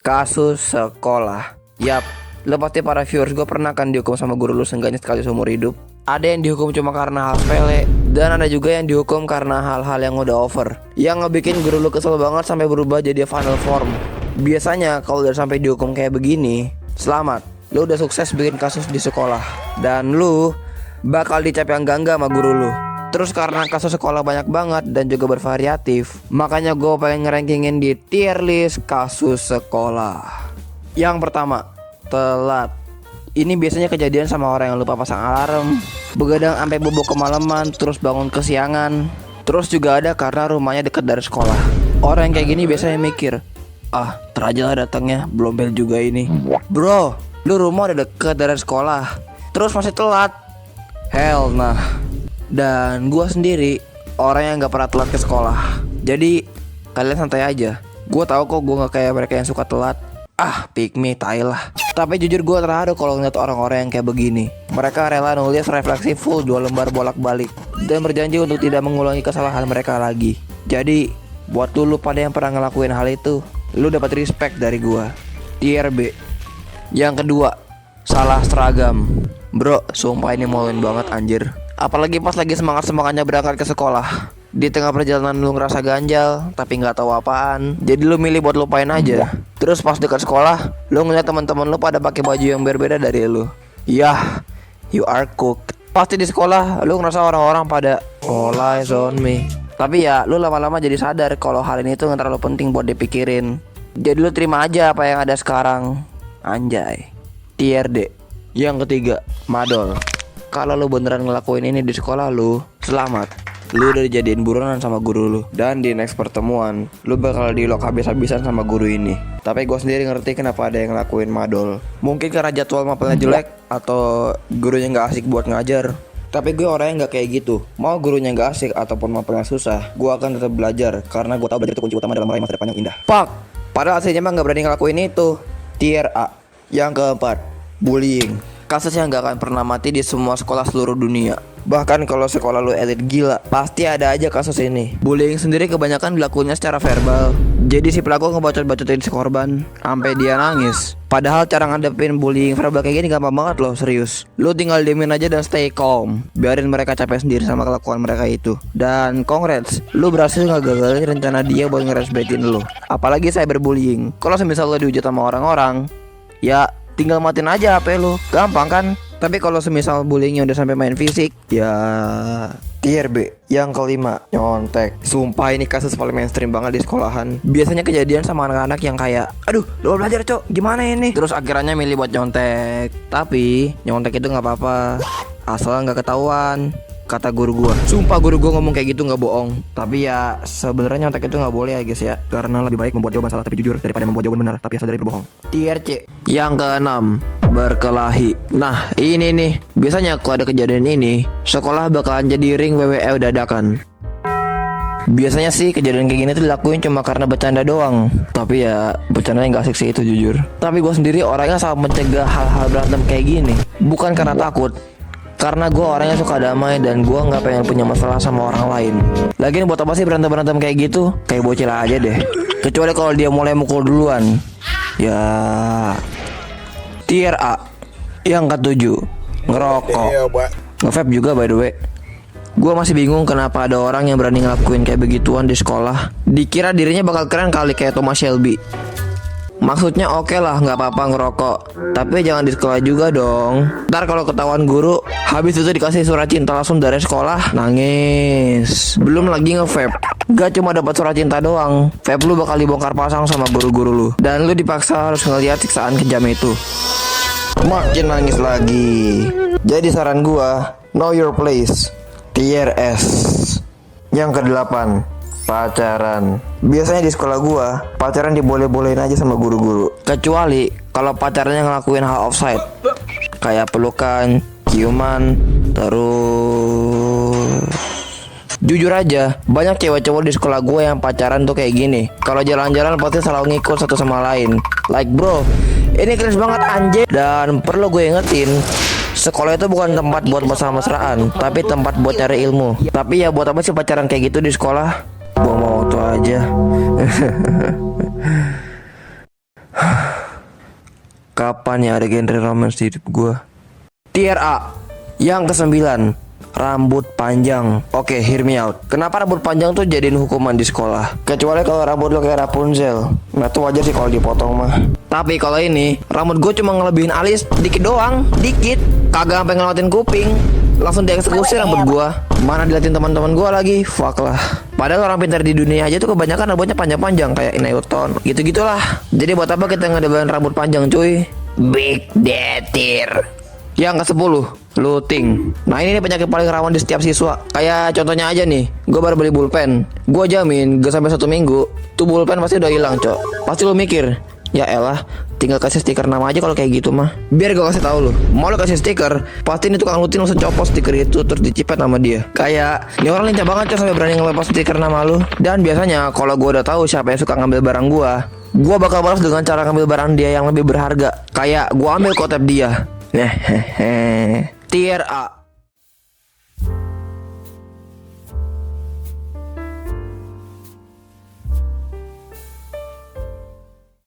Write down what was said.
Kasus sekolah. Yap, lo pasti para viewers gue pernah kan dihukum sama guru lu seenggaknya sekali seumur hidup. Ada yang dihukum cuma karena hal sepele, dan ada juga yang dihukum karena hal-hal yang udah over, yang ngebikin guru lu kesel banget sampai berubah jadi final form. Biasanya kalau udah sampai dihukum kayak begini, selamat, lu udah sukses bikin kasus di sekolah, dan lu bakal dicap yang enggak sama guru lu. Terus karena kasus sekolah banyak banget dan juga bervariatif, makanya gue pengen ngerankingin di tier list kasus sekolah. Yang pertama, telat. Ini biasanya kejadian sama orang yang lupa pasang alarm, begadang sampai bobo kemalaman, terus bangun kesiangan. Terus juga ada karena rumahnya dekat dari sekolah. Orang yang kayak gini biasanya mikir, ah teraja lah datangnya, belum bel juga ini. Bro, lu rumah udah deket dari sekolah, terus masih telat. Hell nah. Dan gua sendiri orang yang gak pernah telat ke sekolah. Jadi kalian santai aja. Gua tahu kok gua gak kayak mereka yang suka telat. Ah, pick me, tai lah. Tapi jujur gue terharu kalau ngeliat orang-orang yang kayak begini. Mereka rela nulis refleksi full 2 lembar bolak-balik dan berjanji untuk tidak mengulangi kesalahan mereka lagi. Jadi, buat lu pada yang pernah ngelakuin hal itu, lu dapat respect dari gue. Tier B. Yang kedua, salah seragam. Bro, sumpah ini molin banget anjir. Apalagi pas lagi semangat-semangatnya berangkat ke sekolah. Di tengah perjalanan lu ngerasa ganjal tapi nggak tahu apaan, jadi lu milih buat lupain aja. Terus pas dekat sekolah, lu ngeliat teman-teman lu pada pakai baju yang berbeda dari lu. Yah, you are cooked. Pasti di sekolah lu ngerasa orang-orang pada all eyes on me. Tapi ya lu lama-lama jadi sadar kalau hal ini tuh nggak terlalu penting buat dipikirin. Jadi lu terima aja apa yang ada sekarang. Anjay. Tier D. Yang ketiga, madol. Kalau lu beneran ngelakuin ini di sekolah lu, selamat. Lu udah dijadiin buronan sama guru lu. Dan di next pertemuan, lu bakal di-lock habis-habisan sama guru ini. Tapi gue sendiri ngerti kenapa ada yang ngelakuin madol. Mungkin karena jadwal mapelnya jelek, atau gurunya gak asik buat ngajar. Tapi gue orangnya gak kayak gitu. Mau gurunya gak asik ataupun mapelnya susah, gue akan tetap belajar. Karena gue tahu belajar itu kunci utama dalam meraih masa depan yang indah. Fuck, padahal aslinya mah gak berani ngelakuin itu. Tier A. Yang keempat, bullying. Kasus yang gak akan pernah mati di semua sekolah seluruh dunia. Bahkan kalau sekolah lu elit gila, pasti ada aja kasus ini. Bullying sendiri kebanyakan dilakukannya secara verbal. Jadi si pelaku ngebacot-bacotin si korban sampai dia nangis. Padahal cara ngadepin bullying verbal kayak gini gampang banget loh, serius. Lu tinggal diemin aja dan stay calm. Biarin mereka capek sendiri sama kelakuan mereka itu. Dan congrats, lu berhasil ngegagalin rencana dia buat ngeresbetin lu. Apalagi cyberbullying. Kalau semisal lu dihujat sama orang-orang, ya tinggal matiin aja HP lu, gampang kan? Tapi kalau semisal bullyingnya udah sampai main fisik, ya tier B. Yang kelima, nyontek. Sumpah ini kasus paling mainstream banget di sekolahan. Biasanya kejadian sama anak-anak yang kayak, aduh, lu belajar cok, gimana ini? Terus akhirnya milih buat nyontek. Tapi nyontek itu nggak apa-apa, asal nggak ketahuan. Kata guru gua. Sumpah guru gua ngomong kayak gitu nggak bohong. Tapi ya sebenarnya nyontek itu nggak boleh ya guys ya. Karena lebih baik membuat jawaban salah tapi jujur daripada membuat jawaban benar tapi asal dari berbohong. Tier C. Yang keenam, berkelahi. Nah ini nih, biasanya kalau ada kejadian ini, sekolah bakalan jadi ring WWE dadakan. Biasanya sih kejadian kayak gini tuh dilakuin cuma karena bercanda doang. Tapi ya bercandanya gak asik sih itu jujur. Tapi gue sendiri orangnya sangat mencegah hal-hal berantem kayak gini. Bukan karena takut, karena gue orangnya suka damai dan gue gak pengen punya masalah sama orang lain. Lagian buat apa sih berantem-berantem kayak gitu? Kayak bocil aja deh. Kecuali kalau dia mulai mukul duluan. Ya. Tier A. Yang ketujuh, ngerokok. Nge-vape juga by the way. Gue masih bingung kenapa ada orang yang berani ngelakuin kayak begituan di sekolah. Dikira dirinya bakal keren kali kayak Thomas Shelby. Maksudnya oke lah, nggak apa-apa ngerokok, tapi jangan di sekolah juga dong. Ntar kalau ketahuan guru, habis itu dikasih surat cinta langsung dari sekolah, nangis. Belum lagi nge-vape. Gak cuma dapat surat cinta doang, vape lu bakal dibongkar pasang sama guru-guru lu. Dan lu dipaksa harus ngeliat siksaan kejam itu. Makin nangis lagi. Jadi saran gua, know your place. Tier S. Yang kedelapan, pacaran. Biasanya di sekolah gua, pacaran diboleh-bolehin aja sama guru-guru. Kecuali kalau pacarnya ngelakuin hal offside, kayak pelukan, ciuman, terus jujur aja, banyak cewek cowok di sekolah gue yang pacaran tuh kayak gini. Kalau jalan-jalan pasti selalu ngikut satu sama lain. Like bro, ini cringe banget anjir. Dan perlu gue ingetin, sekolah itu bukan tempat buat mesra-mesraan, tapi tempat buat cari ilmu. Tapi ya buat apa sih pacaran kayak gitu di sekolah? Buang waktu aja. Kapan ya ada genre romance di hidup gue? Tier A. Yang ke-9, rambut panjang. Oke, hear me out. Kenapa rambut panjang tuh jadiin hukuman di sekolah? Kecuali kalau rambut lo kayak Rapunzel. Nah itu wajar sih kalau dipotong mah. Tapi kalau ini, rambut gue cuma ngelebihin alis dikit doang. Dikit. Kagak sampai ngelawatin kuping. Langsung dieksekusi rambut gue. Mana diliatin teman-teman gue lagi. Fuck lah. Padahal orang pintar di dunia aja tuh kebanyakan rambutnya panjang-panjang. Kayak Inayuton. Gitu-gitulah. Jadi buat apa kita ngedebatin rambut panjang cuy? Big Detir. Yang ke-10, looting. Nah ini nih penyakit paling rawan di setiap siswa. Kayak contohnya aja nih, gue baru beli pulpen. Gue jamin gak sampai 1 minggu tuh pulpen pasti udah hilang cok. Pasti lu mikir, ya elah tinggal kasih stiker nama aja kalau kayak gitu mah. Biar gue kasih tahu lu, mau lu kasih stiker, pasti ini tukang looting langsung copot stiker itu terus dicipet nama dia. Kayak ini orang lincah banget cok sampai berani ngelepas stiker nama lu. Dan biasanya kalau gue udah tahu siapa yang suka ngambil barang gue bakal balas dengan cara ngambil barang dia yang lebih berharga. Kayak gue ambil kotep dia. Tier A.